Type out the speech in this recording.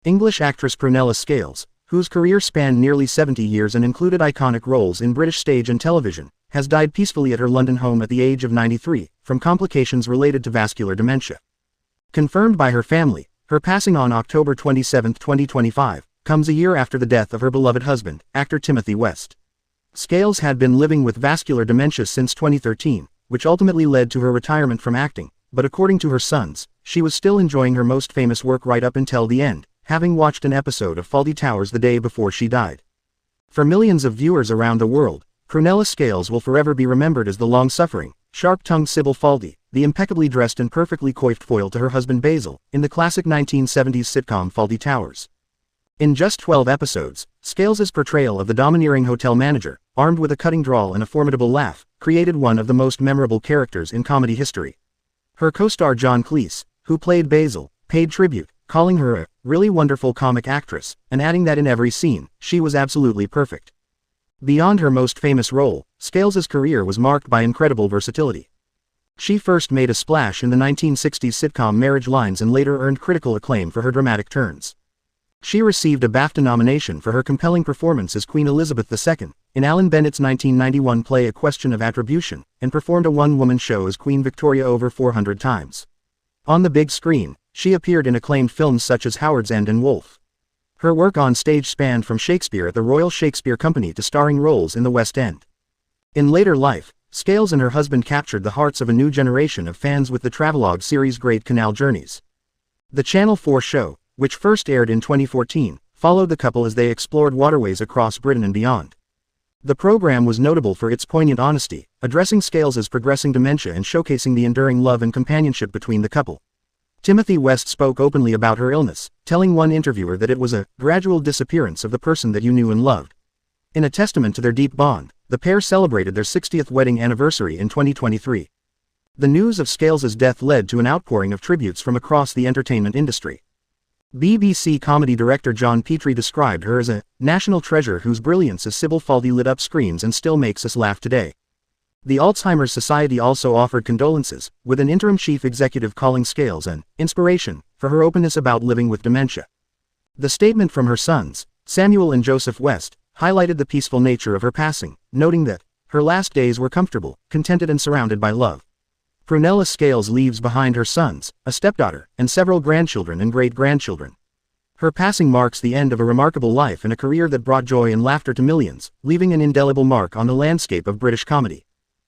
English actress Prunella Scales, whose career spanned nearly 70 years and included iconic roles in British stage and television, has died peacefully at her London home at the age of 93, from complications related to vascular dementia. Confirmed by her family, her passing on October 27, 2025, comes a year after the death of her beloved husband, actor Timothy West. Scales had been living with vascular dementia since 2013, which ultimately led to her retirement from acting, but according to her sons, she was still enjoying her most famous work right up until the end, having watched an episode of Fawlty Towers the day before she died. For millions of viewers around the world, Prunella Scales will forever be remembered as the long-suffering, sharp-tongued Sybil Fawlty, the impeccably dressed and perfectly coiffed foil to her husband Basil, in the classic 1970s sitcom Fawlty Towers. In just 12 episodes, Scales's portrayal of the domineering hotel manager, armed with a cutting drawl and a formidable laugh, created one of the most memorable characters in comedy history. Her co-star John Cleese, who played Basil, paid tribute, calling her a really wonderful comic actress, and adding that in every scene, she was absolutely perfect. Beyond her most famous role, Scales's career was marked by incredible versatility. She first made a splash in the 1960s sitcom Marriage Lines and later earned critical acclaim for her dramatic turns. She received a BAFTA nomination for her compelling performance as Queen Elizabeth II, in Alan Bennett's 1991 play A Question of Attribution, and performed a one-woman show as Queen Victoria over 400 times. On the big screen, she appeared in acclaimed films such as Howard's End and Wolf. Her work on stage spanned from Shakespeare at the Royal Shakespeare Company to starring roles in the West End. In later life, Scales and her husband captured the hearts of a new generation of fans with the travelogue series Great Canal Journeys. The Channel 4 show, which first aired in 2014, followed the couple as they explored waterways across Britain and beyond. The program was notable for its poignant honesty, addressing Scales's progressing dementia and showcasing the enduring love and companionship between the couple. Timothy West spoke openly about her illness, telling one interviewer that it was a gradual disappearance of the person that you knew and loved. In a testament to their deep bond, the pair celebrated their 60th wedding anniversary in 2023. The news of Scales's death led to an outpouring of tributes from across the entertainment industry. BBC comedy director John Petrie described her as a national treasure whose brilliance as Sybil Fawlty lit up screens and still makes us laugh today. The Alzheimer's Society also offered condolences, with an interim chief executive calling Scales an inspiration for her openness about living with dementia. The statement from her sons, Samuel and Joseph West, highlighted the peaceful nature of her passing, noting that her last days were comfortable, contented and surrounded by love. Prunella Scales leaves behind her sons, a stepdaughter, and several grandchildren and great-grandchildren. Her passing marks the end of a remarkable life and a career that brought joy and laughter to millions, leaving an indelible mark on the landscape of British comedy.